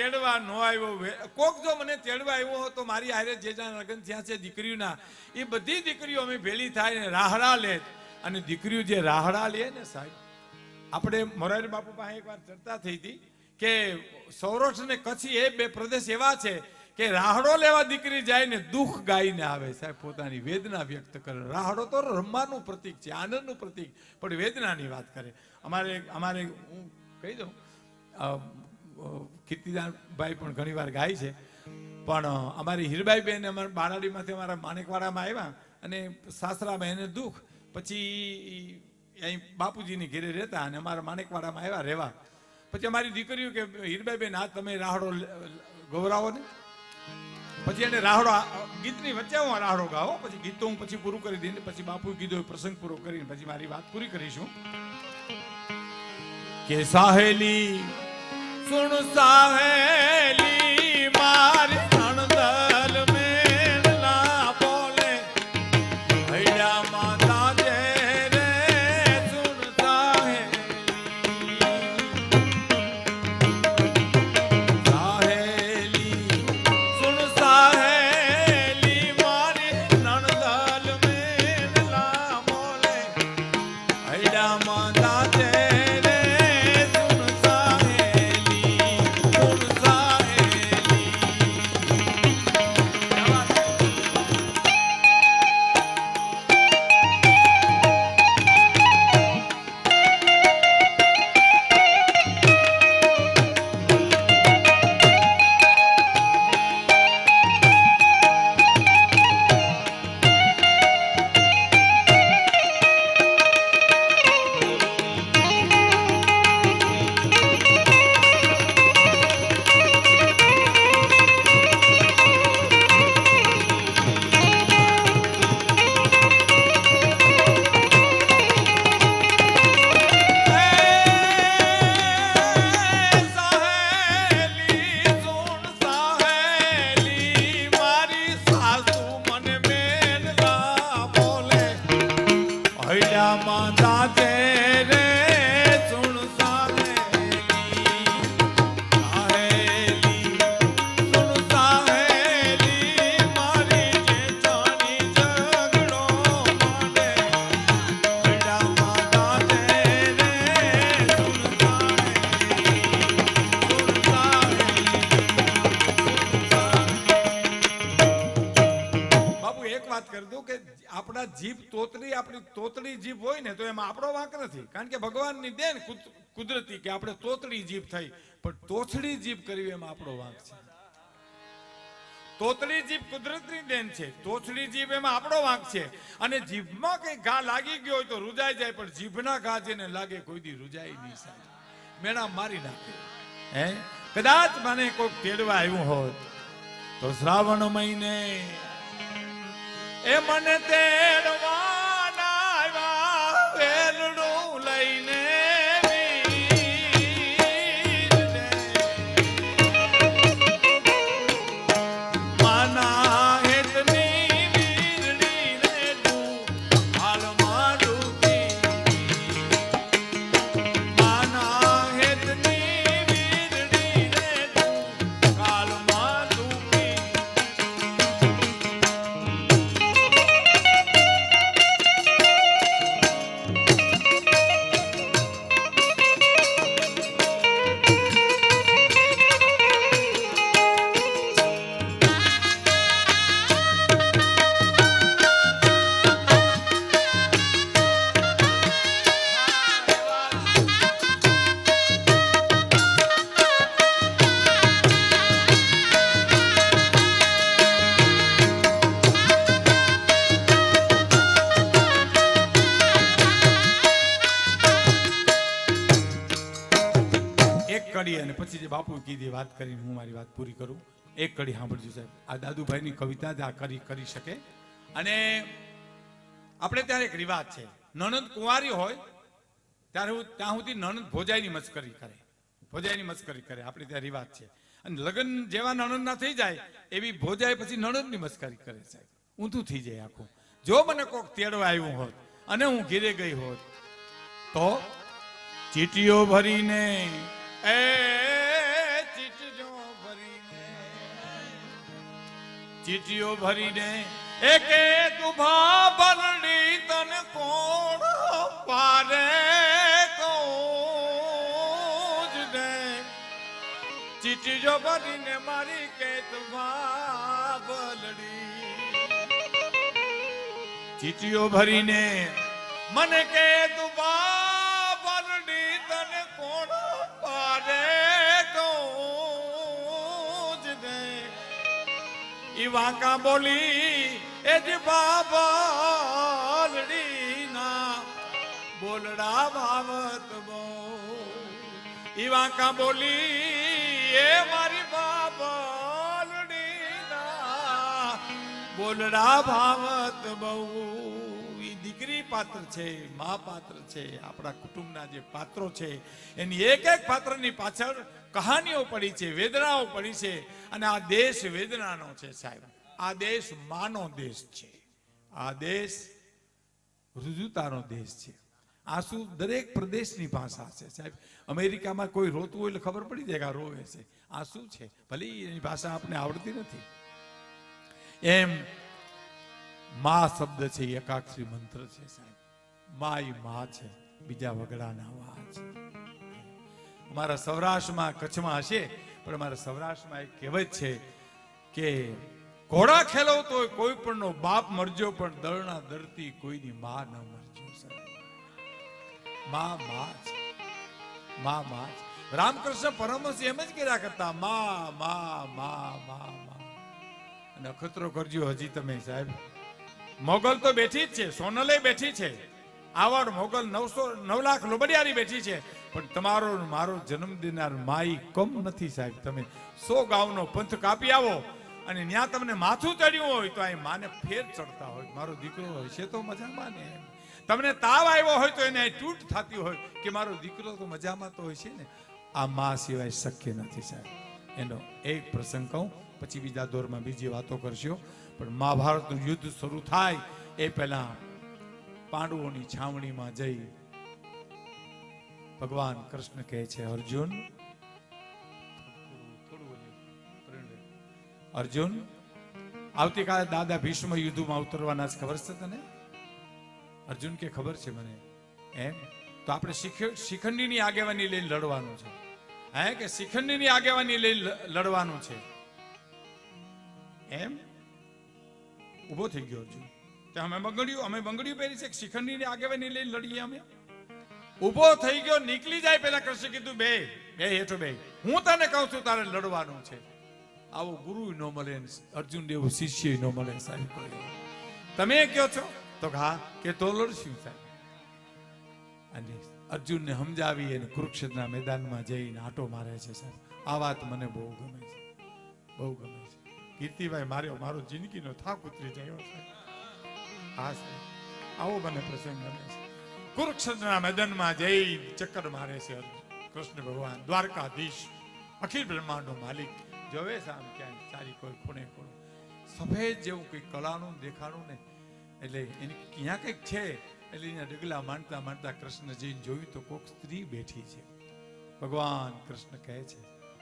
તેડવા ન આવ્યો, કોક જો મને તેડવા આવ્યો હોય તો મારી હારે જે જ્યાં લગ્ન થયા છે દીકરીઓના, એ બધી દીકરીઓ અમે ભેળી થાય ને રાહડા લે. અને દીકરીઓ જે રાહડા લે ને સાહેબ, આપણે મોરારી બાપુ પાસે એકવાર ચર્ચા થઈ હતી કે સૌરાષ્ટ્ર ને કચ્છી એ બે પ્રદેશ એવા છે કે રાહડો લેવા દીકરી જાય ને દુઃખ ગાઈને આવે સાહેબ, પોતાની વેદના વ્યક્ત કરે. રાહડો તો રમવાનું પ્રતીક છે, આનંદનું પ્રતીક, પણ વેદનાની વાત કરે. અમારે હું કહી દઉં, કીર્તિદાનભાઈ પણ ઘણી વાર ગાય છે, પણ અમારી હીરબાઈ બેન અમારા બારાડીમાંથી અમારા માણેકવાડામાં આવ્યા અને સાસરામાં એને દુઃખ, પછી અહીં બાપુજીની ઘેરે રહેતા અને અમારા માણેકવાડામાં આવ્યા રહેવા. પછી અમારી દીકરીઓ કે હીરબાઈ બેન આ તમે રાહડો ગૌરાવો ને, પછી એને રાહડો ગીતની વચ્ચે હું રાહડો ગાવો, પછી ગીત તો હું પછી પૂરું કરી દઈને પછી બાપુએ કીધું પ્રસંગ પૂરો કરીને પછી મારી વાત પૂરી કરીશું. કે સાહેલી સુણ સાહેલી મારી અણદલ મેળલા બોલે ભૈયા માતા જે રે સુણ સાહેલી સુણ સાહેલી મારી અણદલ મેળલા બોલે ભૈયા માતા જે આપણા જીભ તોતરી, આપણી તોતડી જીભ હોય ને તો એમાં આપણો વાંક નથી, કારણ કે ભગવાનની દેન કુદરતી કે આપણે તોતડી જીભ થઈ, પણ તોછડી જીભ કરવી એમાં આપણો વાંક છે. તોતડી જીભ કુદરતની દેન છે, તોછડી જીભ એમાં આપણો વાંક છે. અને જીભમાં કઈ ઘા લાગી ગયો હોય તો રૂજાઈ જાય, પણ જીભના ઘા જેને લાગે કોઈ દી રૂજાય નહીં સાહેબ, મેણા મારી નાખે. હે કદાચ મને કોઈ તેડવા આવ્યું હોત તો શ્રાવણ મહિને એ મને તેડવાના આવ્યા વેલડું લઈને માના હેતની વીરડી રે તું હાલમાં ડૂબી, માના હેતની વીરડી રે તું કાલમાં ડૂબી. અને પછી જે બાપુ કીધી વાત કરીને હું મારી વાત પૂરી કરું. એક કડી સાંભળજો સાહેબ, આ દાદુભાઈની કવિતા જ આ કરી શકે. અને આપણે ત્યારે એક રિવાજ છે, નણંદ કુંવારી હોય ત્યારે ત્યાં સુધી નણંદ ભોજાઈની મસ્કરી કરે, ભોજાઈની મસ્કરી કરે, આપણે ત્યાં રિવાજ છે. અને લગ્ન જેવા નણંદના થઈ જાય એવી ભોજાઈ પછી નણંદની મસ્કરી કરે સાહેબ, ઊંધું થઈ જાય આખું. જો મને કોક તેડવા આવ્યું હોત અને હું ઘેરે ગઈ હોત તો ચીટીઓ ભરીને એ ચીટીઓ ચીટીઓ ભરીને એકે દુભા બલડી તને કોણ પારે કોજ ને ચીટીઓ ભરીને મારી કે દુભા બલડી ચીટીઓ ભરીને મને કે દુભા બલડી તને કોણ પારે કોજ ને ઈ વાંકા બોલી એ જ બાબલડી ના બોલડા ભાવત બો ઈ વાંકા બોલી એ મારી બાબલડી ના બોલડા ભાવત બહુ. ઈ દીકરી પાત્ર છે, મા પાત્ર છે, આપણા કુટુંબના જે પાત્રો છે એની એક એક પાત્રની પાછળ કહાનીઓ પડી છે, વેદનાઓ પડી છે. અને આ દેશ વેદનાનો છે સાહેબ. આ દેશ માનો દેશ છે, આ દેશ રુજુતાનો દેશ છે. આંસુ દરેક પ્રદેશની ભાષા છે સાહેબ. અમેરિકામાં કોઈ રોતું હોય એટલે ખબર પડી જાય કે આ રોવે છે. આંસુ છે, ભલે એની ભાષા આપણને આવડતી નથી. એમ મા શબ્દ છે એ એકાક્ષરી મંત્ર છે સાહેબ. મા ઈ મા છે, બીજા વગડાના વા છે. અમારા સૌરાષ્ટ્રમાં, કચ્છમાં હશે, પણ અમારા સૌરાષ્ટ્રમાં એક કહેવત છે કે ઘોડા ખેલવતો હોય કોઈ પણ નો બાપ મરજો, પણ દળના દરતી કોઈની મા ન મરજો સાહેબ. મા મા છે, મા મા છે. રામકૃષ્ણ પરમહંસ એમ જ કર્યા કરતા, મા મા મા મા મા. અને અખતરો કરજો હજી તમે સાહેબ. મોગલ તો બેઠી જ છે, સોનલે બેઠી છે, આવડ મોગલ 9 લાખ લોબડિયારી બેઠી છે, પણ તમારો મારો જન્મ દેનાર માઈ કમ નથી સાહેબ. તમે 100 ગાઉનો પંથ કાપી આવો અને ત્યાં તમને માથું ચડ્યું હોય તો અહીં માને ફેર ચડતા હોય, મારો દીકરો હોય છે તો મજામાં ને. તમને તાવ આવ્યો હોય તો એને તૂટ થતી હોય કે મારો દીકરો તો મજામાં તો હોય છે ને. આ મા સિવાય શક્ય નથી સાહેબ. એનો એક પ્રસંગ કહું, પછી બીજા દોરમાં બીજી વાતો કરશો. પણ મહાભારતનું યુદ્ધ શરૂ થાય એ પહેલા પાંડવોની છાવણીમાં જઈ ભગવાન કૃષ્ણ કહે છે, અર્જુન અર્જુન આવતીકાલે દાદા ભીષ્મ યુદ્ધમાં ઉતરવાના છે, ખબર છે તને? અર્જુન કે ખબર છે મને. એમ તો આપણે શિખંડીની આગેવાની લઈને લડવાનું છે. હે કે શિખંડીની આગેવાની લઈને લડવાનું છે. એમ ઉભો થઈ ગયો અર્જુન. અમે બંગડીઓ પહેરી છે, શિખંડીની આગેવાની લઈને લડીએ અમે. ઉભો થઈ ગયો, નીકળી જાય પેલા કૃષ્ણ કીધું બે હેઠો બે, હું તને કહું છું તારે લડવાનું છે. આવો ગુરુ ન મળે, અર્જુન એવું શિષ્ય ન મળે સાહેબ. તમે કહો છો તો હા કે તો લડશું સાહેબ. અને અર્જુનને સમજાવી અને કુરુક્ષેત્રના મેદાનમાં જઈને આટો મારે છે સાહેબ. આ વાત મને બહુ ગમે છે, બહુ ગમે છે. કીર્તિભાઈ મારો જિંદગીનો થાક ઉતરી જાય સાહેબ. હા સાહેબ, આવો મને પ્રસંગ ગમે છે. કુરુક્ષેત્રના મેદાનમાં જઈ ચક્કર મારે છે કૃષ્ણ ભગવાન, દ્વારકાધીશ, અખિલ બ્રહ્માંડનો માલિક. જોવે છે આમ ક્યાંય ચારી કોઈ ખૂણે ખૂણો સફેદ જેવું કઈ કલાનું દેખાણું ને, એટલે એની ક્યાં કંઈક છે. એટલે અહીંયા ડગલા માંડતા માંડતા કૃષ્ણ જઈને જોયું તો કોક સ્ત્રી બેઠી છે. ભગવાન કૃષ્ણ કહે છે,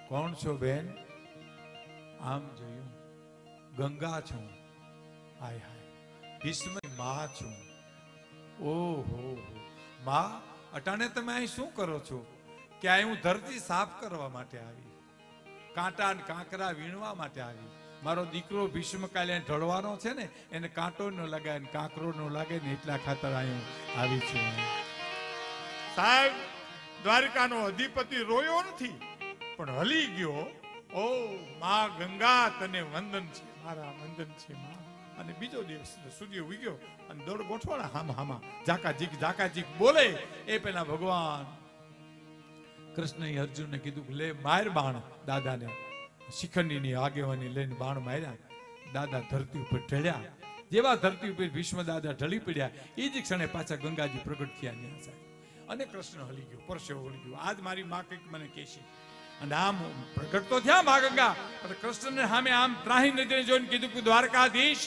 કોણ છો બેન? આમ જોયું, ગંગા છું. હાય હાય, ભીષ્મ માં છું. ઓહો માં, અટાણે તમે અહીં શું કરો છો? કે અહીં હું ધરતી સાફ કરવા માટે આવી, કાંટા અને કાંકરા વીણવા માટે આવી. મારો દીકરો ભીષ્મ કાલે ઢળવાનો છે ને, એને કાંટો ન લાગે ને કાંકરો ન લાગે ને એટલા ખાતર અહીં આવી છું સાહેબ. દ્વારકાનો અધિપતિ રોયો નથી પણ હલી ગયો. ઓ માં ગંગા, તને વંદન છે, મારા વંદન છે માં. અને બીજો દિવસ સૂર્ય ઉગ્યો અને દોડ ગોઠવાના હામાં ઝાકાઝીક બોલે એ પેલા ભગવાન કૃષ્ણએ અર્જુનને કીધું કે લે માર બાણ દાદાને. શિખંડીની આગેવાની લઈને બાણ માર્યા. દાદા ધરતી ઉપર ઢળ્યા. જેવા ધરતી ઉપર ભીષ્મ દાદા ઢળી પડ્યા એ જ ક્ષણે પાછા ગંગાજી પ્રગટ થયા ન્યા સાહેબ. અને કૃષ્ણ હલી ગયો, પરસેવો વળી ગયો. આજ મારી માં કંઈક મને કહેશે. અને આમ પ્રગટ તો થયા મા ગંગા, પણ કૃષ્ણને સામે આમ ત્રાહી નજરે જોઈને કીધું કે દ્વારકાધીશ,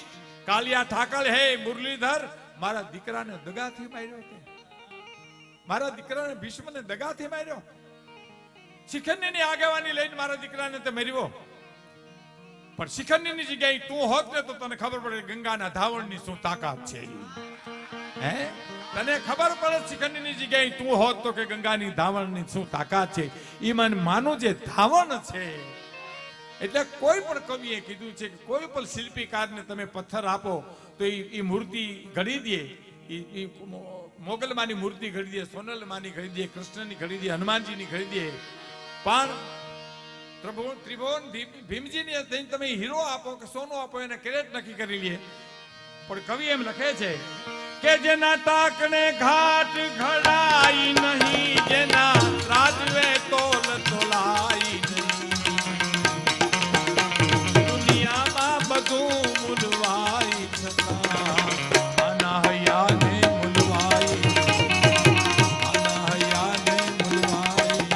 કાલિયા ઠાકર હે મુરલીધર, મારા દીકરાને દગાથી માર્યો છે. મારા દીકરાને ભીષ્મને દગાથી માર્યો. શિખંડીની આગેવાની લઈને મારા દીકરાને તે મેર્યો. પણ શિખંડીની જગ્યાએ તું હોત ને તો તને ખબર પડે ગંગાના ધાવણની શું તાકાત છે. હે તને ખબર પડે શિખંડીની જગ્યાએ તું હોત તો કે ગંગાની ધાવણની શું તાકાત છે. ઈ મને માનું જે ધાવણ છે. એટલે કોઈ પણ કવિએ કીધું છે કે કોઈ પણ શિલ્પીકારને તમે પથ્થર આપો તો એ મૂર્તિ ઘડી દે. એ મોગલમાની મૂર્તિ ઘડી દે, સોનલમાની ઘડી દે, કૃષ્ણની ઘડી દે, હનુમાનજીની ઘડી દે. પણ ત્રિભુવન ભીમજીને તમે હીરો આપો કે સોનું આપો એને કેરેટ નક્કી કરી લે. પણ કવિ એમ લખે છે કે જેના તાકને ઘાટ ઘડાઈ નહીં, જેના રાજવે તોલ તોલાઈ નહીં, દુનિયામાં બધું મૂલવાઈ છતાં આના હૈયાને મૂલવાઈ, આના હૈયાને મૂલવાઈ.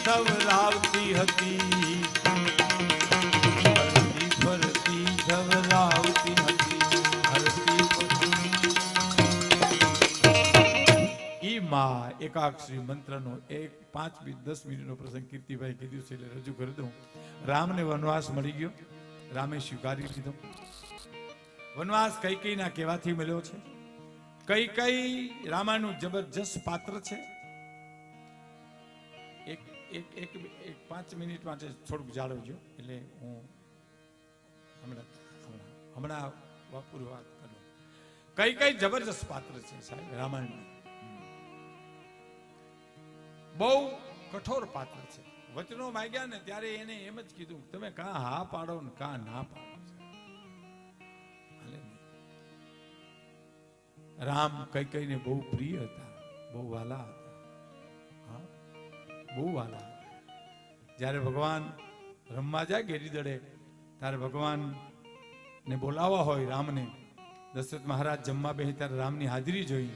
ધવરાવતી હતી, ફરતી ધવરાવતી હતી, હરતી ઈ માં એકાક્ષરી મંત્રનો 5-10 મિનિટનો પ્રસંગ કીર્તિભાઈ કીધું છે એટલે રજૂ કરી દઉં. રામને વનવાસ મળી ગયો, રામે સ્વીકારી લીધો. વનવાસ કૈકેયીના કહેવાથી મળ્યો છે. કૈકેયી રામાનું જબરજસ્ત પાત્ર છે. એક 5 મિનિટ માટે થોડુંક જાળવજો એટલે હું હમણાં પૂરી વાત કરું. કઈ જબરજસ્ત પાત્ર છે સાહેબ રામાયણમાં. બહુ કઠોર પાત્ર છે. વચનો માંગ્યા ને ત્યારે એને એમ જ કીધું તમે કાં હા પાડો ને કાં ના પાડો. રામ કૈકેયીને બહુ પ્રિય હતા, બહુ વાલા હતા, બહુ વાલા. જ્યારે ભગવાન રમવા જાય ગેરી દડે ત્યારે ભગવાન ને બોલાવવા હોય રામને, દશરથ મહારાજ જમવા બેહે ત્યારે રામની હાજરી જોઈ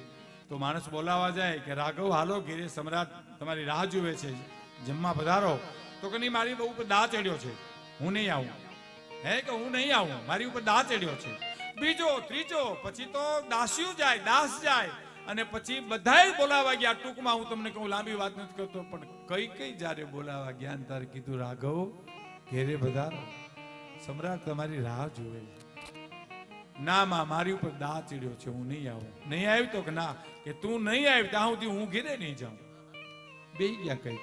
તો માણસ બોલાવવા જાય કે રાઘવ હાલો ઘેરે સમ્રાટ તમારી રાહ જુએ છે, જમવા પધારો. તો કે નહીં મારી ઉપર દા ચડ્યો છે, હું નહીં આવું. હે કે હું નહીં આવું, મારી ઉપર દા ચડ્યો છે. બીજો ત્રીજો પછી તો દાસ્યું જાય, દાસ જાય અને પછી બધાય બોલાવા ગયા. ટૂંકમાં હું તમને કહું, લાંબી વાત નથી કરતો, પણ કઈ જ્યારે બોલાવા ગયા ત્યારે કીધું રાઘવ ઘેરે પધારો, સમ્રાટ તમારી રાહ જુએ. ના માં મારી ઉપર દા ચડ્યો છે, હું નહીં આવું. નહીં આવ્યું તો કે ના કે તું નહીં આવ્યું ત્યાં સુધી હું ઘેરે નહીં જાઉં. બેહી ગયા કઈ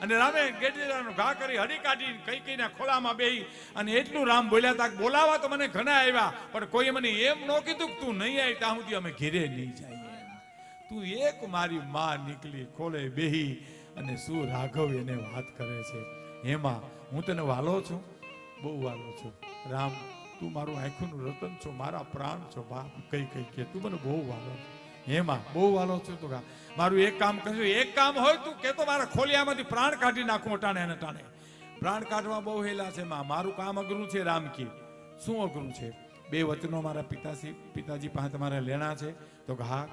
અને રામે ગેડીનો ઘા કરી હડી કાઢી કૈકેયીના ખોળામાં બેહી અને એટલું રામ બોલ્યા હતા બોલાવા તો મને ઘણા આવ્યા પણ કોઈ મને એમ ન કીધું કે તું નહીં આવી ત્યાં સુધી અમે ઘેરે નહીં જઈએ. તું એક મારી માં નીકળી ખોળે બેહી અને શું રાઘવ એને વાત કરે છે, એમાં હું તને વાલો છું, બહુ વાલો છું રામ, તું મારું આંખોનું રતન છો, મારા પ્રાણ છો બાપ, કઈ કઈ કે તું મને બહુ વાલો છો, એમાં બહુ વાલો છું. તો મારું એક કામ કરજો, એક કામ હોય તું કે તો મારા ખોલિયામાંથી પ્રાણ કાઢી નાખું અટાણે અને ટાણે. પ્રાણ કાઢવા બહુ હેલા છે માં, મારું કામ અઘરું છે રામ કી. શું અઘરું છે? 2 વચનો મારા પિતાજી પાસે તમારે લેણા છે. તો હા,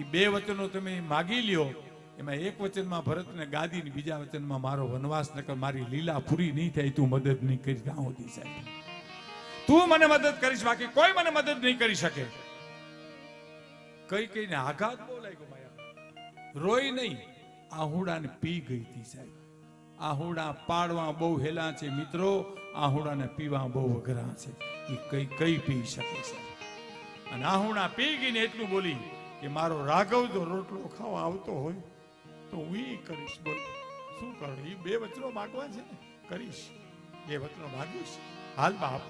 એ 2 વચનો તમે માગી લ્યો, એમાં એક વચનમાં ભરતને ગાદી ને બીજા વચનમાં મારો વનવાસ, નકર મારી લીલા પૂરી નહીં થાય તું મદદ નહીં કરી ત્યાં સુધી સાહેબ. તું મને મદદ કરીશ, બાકી કોઈ મને મદદ નહીં કરી શકે. કઈ કઈને આઘાત બહુ લાગ્યો માયા, રોઈ નહીં, આહુડાને પી ગઈ હતી સાહેબ. આહુડા પાડવા બહુ હેલા છે મિત્રો, આહુડાને પીવા બહુ અઘરા છે. એ કઈ પી શકે છે. અને આહુડા પી ગઈને એટલું બોલી કે મારો રાઘવ જો રોટલો ખાવા આવતો હોય તો હું ઈ કરીશ. બોલ શું કરું? એ 2 વચનો માગવા છે ને, કરીશ, 2 વચનો માગીશ. હાલ બાપ.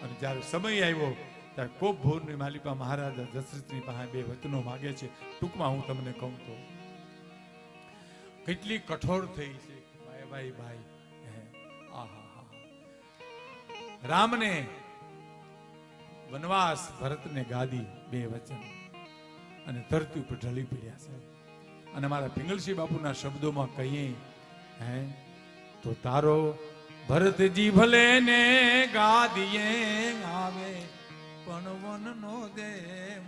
અને જ્યારે સમય આવ્યો ત્યારે કોપ ભોરની માલિપા મહારાજા દશરથની પાસે 2 વચનો માગે છે. ટૂંકમાં હું તમને કહું તો કેટલી કઠોર થઈ છે ભાઈ. રામને વનવાસ, ભરતને ગાદી, 2 વચન, અને ધરતી ઉપર ઢળી પડ્યા છે. અને મારા પિંગલસિંહ બાપુના શબ્દોમાં કહીએ તો તારો ભરતજી ભલે ને ગાદીએ આવે પણ વન નો દે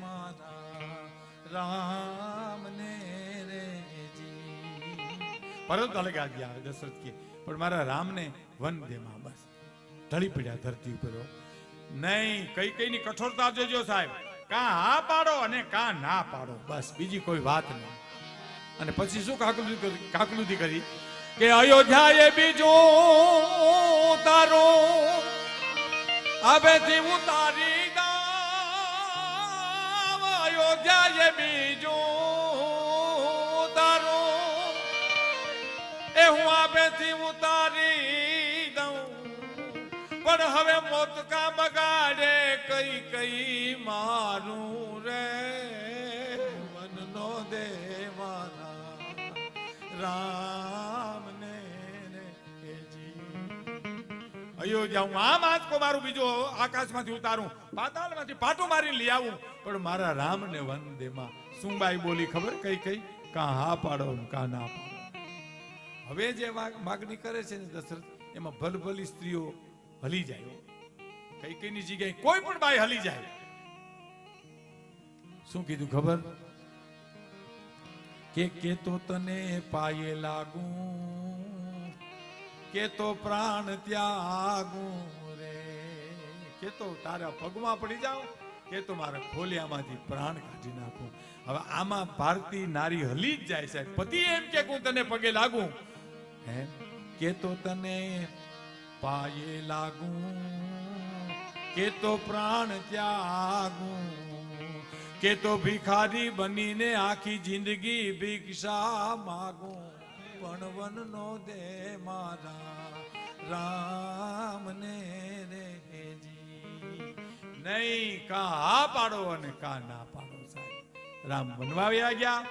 મારા રામને રેજી. ભરત ભલે ગાદી આવે દશરથ કે પણ મારા રામને વન દે માં. બસ ઢળી પડ્યા ધરતી ઉપર. નહીં, કઈ ની કઠોરતા જોજો સાહેબ. કા હા પાડો અને કા ના પાડો, બસ બીજી કોઈ વાત નહીં. અને પછી શું કાકલુદી કરી કે અયોધ્યા એ બીજો તારો હવેથી ઉતારી દાવ. અયોધ્યા એ બીજો તારો એ હું હવેથી ઉતારી દઉં. પણ હવે મોત કા બગાડે કઈ મારું રે વનનો દેવાના રામને અયોધ્યા હું આમ આંચકો મારું, બીજો આકાશમાંથી ઉતારું, પાતાળમાંથી પાટું મારી લઈ આવું, પણ મારા રામને વંદેમાં. સુંબાઈ બોલી ખબર કઈ કા હા પાડો કા ના પાડો. હવે જે માગણી કરે છે ને દશરથ, એમાં ભલભલી સ્ત્રીઓ હલી જાય. કઈ ની જગ્યાએ કોઈ પણ બાઈ હલી જાય. શું કીધું ખબર? કે તો તને પાયે લાગું, કે તો પ્રાણ ત્યાગું રે. કે તો તારા પગમાં પડી જાઓ, કે તો મારા ખોલિયામાંથી પ્રાણ કાઢી નાખું. હવે આમાં ભારતીય નારી હલી જ જાય સાહેબ. પતિ એમ કે હું તને પગે લાગું, કે તો તને પાયે લાગું, કે તો પ્રાણ ત્યાગું, કે તો ભિખારી બનીને આખી જિંદગી ભિક્ષા માગું. પણ વન નો દે મારા રામને રેજી. નહીં, કા હા પાડો અને કા ના પાડો સાહેબ. રામ વનવાવ્યા ગયા.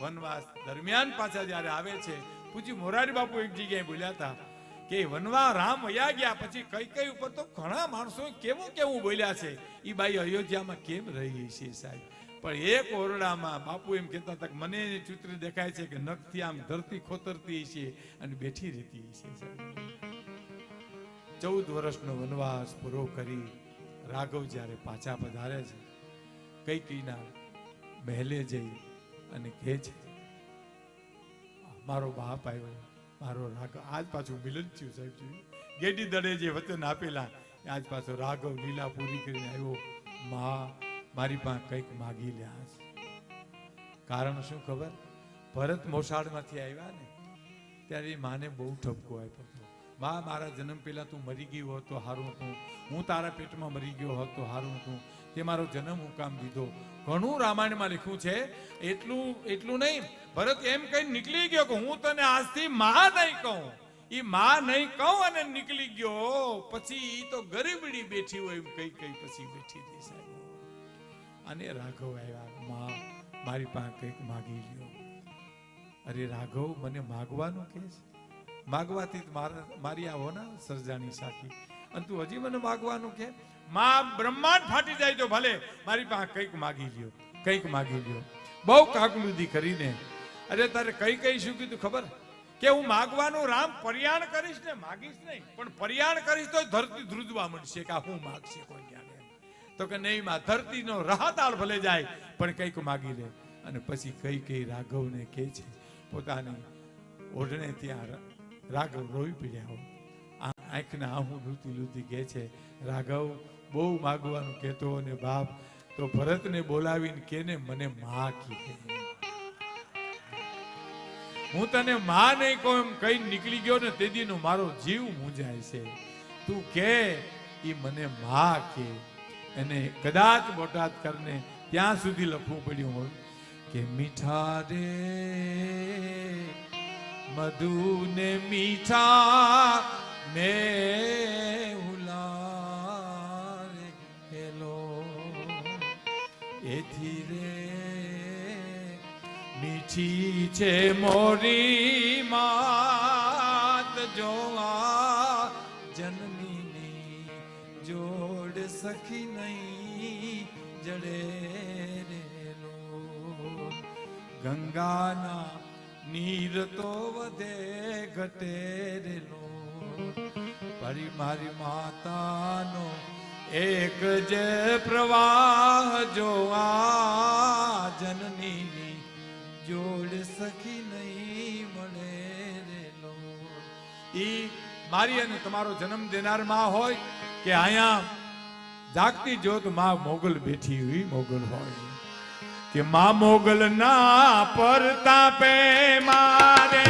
વનવાસ દરમિયાન પાછા જયારે આવે છે, પૂછી મોરારી બાપુ એક જગ્યાએ બોલ્યા હતા કે વનવા રામ વયા ગયા પછી કઈ ઉપર તો ઘણા માણસો કેવું બોલ્યા છે. ઈ બાઈ અયોધ્યામાં કેમ રહી છે સાહેબ? પણ એક ઓરડામાં બાપુ એમ કહેતા હતા કે મને ચિત્ર દેખાય છે કે નખથી આમ ધરતી ખોતરતી છે અને બેઠી રહેતી છે સાહેબ. 14 વર્ષનો વનવાસ પૂરો કરી રાઘવ જ્યારે પાછા પધારે છે, કૈકેયીના મહેલે જઈ અને કહે છે મારો બાપ આવ્યો, મારો રાઘવ. આજ પાછું મિલન થયું સાહેબ. ગેડી દડે જે વચન આપેલા આજ પાછો રાઘવ લીલા પૂરી કરીને આવ્યો. માં મારી પાસે કંઈક માગી લ્યા છે. કારણ શું ખબર? ભરત મોસાળમાંથી આવ્યા ને ત્યારે માને બહુ ઠપકો આપ્યો હતો. માં મારા જન્મ પહેલા તું મરી ગયો હોત તો હારું હતું, હું તારા પેટમાં મરી ગયો હોત તો હારું હતું, તે મારો જન્મ હું કામ દીધો. ઘણું રામાયણમાં લખ્યું છે. એટલું નહીં, ભરત એમ કઈ નીકળી ગયો કે હું તને આજથી માં નહીં કહું. ઈ માં નહીં કહું અને નીકળી ગયો. પછી ઈ તો ગરીબડી બેઠી હોય એમ કઈ પછી બેઠી હતી સાહેબ. અને રાઘવ આવ્યા, માં મારી પાસે કંઈક માગી લ્યો. અરે રાઘવ, મને માગવાનું કે છે? માગવાથી મારી આ હોના સર્જાની સાખી, અને તું હજી મને માગવાનું કે? માં બ્રહ્માંડ ફાટી જાય તો ભલે, મારી પાસે કંઈક માગી લ્યો, કંઈક માગી લ્યો. બહુ કાકલુદી કરીને અરે તારે કઈ શું કીધું ખબર? કે હું માગવાનું રામ પર્યાણ કરીશ ને, માગીશ નહીં, પણ પર્યાણ કરીશ તો ધરતી ધ્રુજવા મળશે કે હું માગશે કોઈ જાણે. તો કે નહીં માં, ધરતીનો રહાતાળ ભલે જાય પણ કંઈક માગી લે. અને પછી કઈ રાઘવને કહે છે, પોતાની ઓઢણે ત્યાં રાઘવ રોઈ પડ્યા હો, આંખના આહું લૂતી લૂતી કહે છે, રાઘવ બહુ માગવાનું કહેતો અને બાપ તો ભરતને બોલાવીને કેને મને માં કીધે. હું તને માં નહીં કહું એમ કઈ નીકળી ગયો ને તેદીનો મારો જીવ મૂંઝાય છે. તું કે ઈ મને માં કે. એને કદાચ બોટાદ કરને ત્યાં સુધી લખવું પડ્યું હોય કે મીઠા રે મધુ ને મીઠા મેં ઉલારે હેલો એથી રે મીઠી છે મોરી માત જોવા જનની જોડ સખી નહીં જડે રેલો. ગંગાના નીર તો વધે ઘટે રેલો. પરી મારી માતાનો એક જે પ્રવાહ જોવા જનની જોડ સખી નહીં મળે રેલો. ઈ મારી અને તમારો જન્મ દેનાર માં હોય કે અહીંયા જાગતી જોત માં મોગલ બેઠી हुई મોગલ હોય કે માં મોગલ ના પરતાપે મારે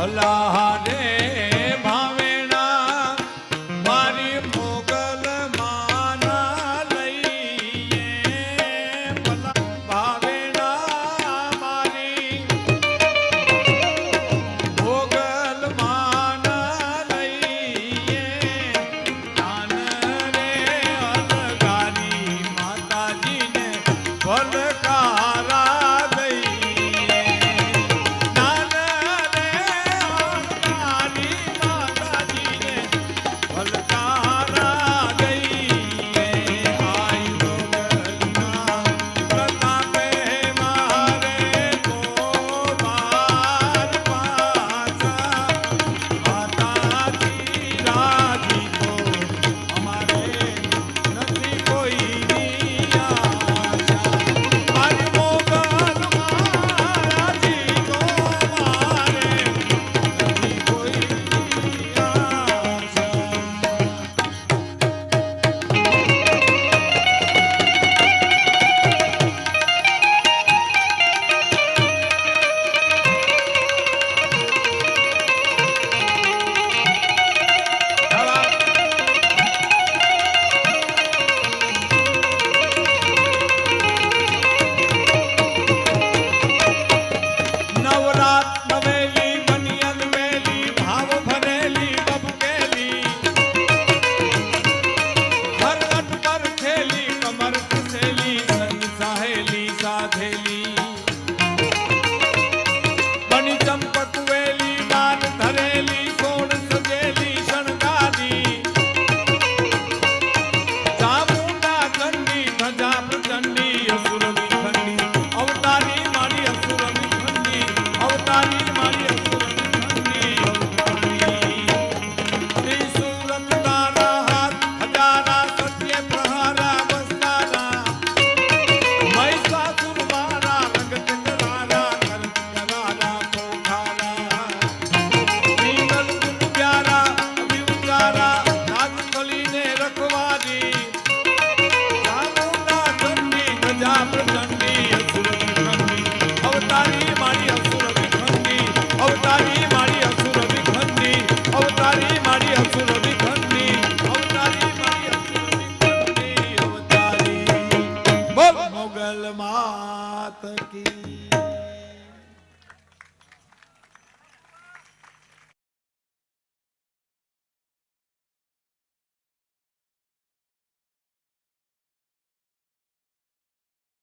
ભલા રે ભાવેણા મારી મોગલ માના લઈએ ભલા ભાવેણા મારી મોગલ માના લઈએ દાન રે અલગારી માતાજીને ભલકારા દઈએ દાન રે અલગારી માતાજીને ભલકારા દઈએ આઈ મોગલના પ્રતાપે મારે ગોપાલ પાછા માતાજી રાજી તો અમારે નથી કોઈની આશા મારી મોગલ મારાજી તો મારે નથી કોઈની આશા નવરાત નવેલી બનિયન મેલી ભાવ ભરેલી બબકેલી હરગટ પર ખેલી કમર કસેલી સંગ સાહેલી સાધેલી બની ચંપક વેલી બાર ધરેલી સોણ સજેલી શણગારી ચામુંડા ચંડી ધજા પ્રચંડી અસુરની ખંડી અવતારી મારી અસુરની ખંડી અવતારી મારી અસુરની ખંડી ત્રિશૂલ તારા હાથ હજારા સત્ય પ્રહારા બસ્તારા મહિષાસુર મારા રંગ ચકરારા કર કરારા કોઠારા પિંગલ ગુણ પ્યારા અભિઉચારા નાગકલીને રખવાજી ચામુંડા ચંડી ગજા પ્રચંડી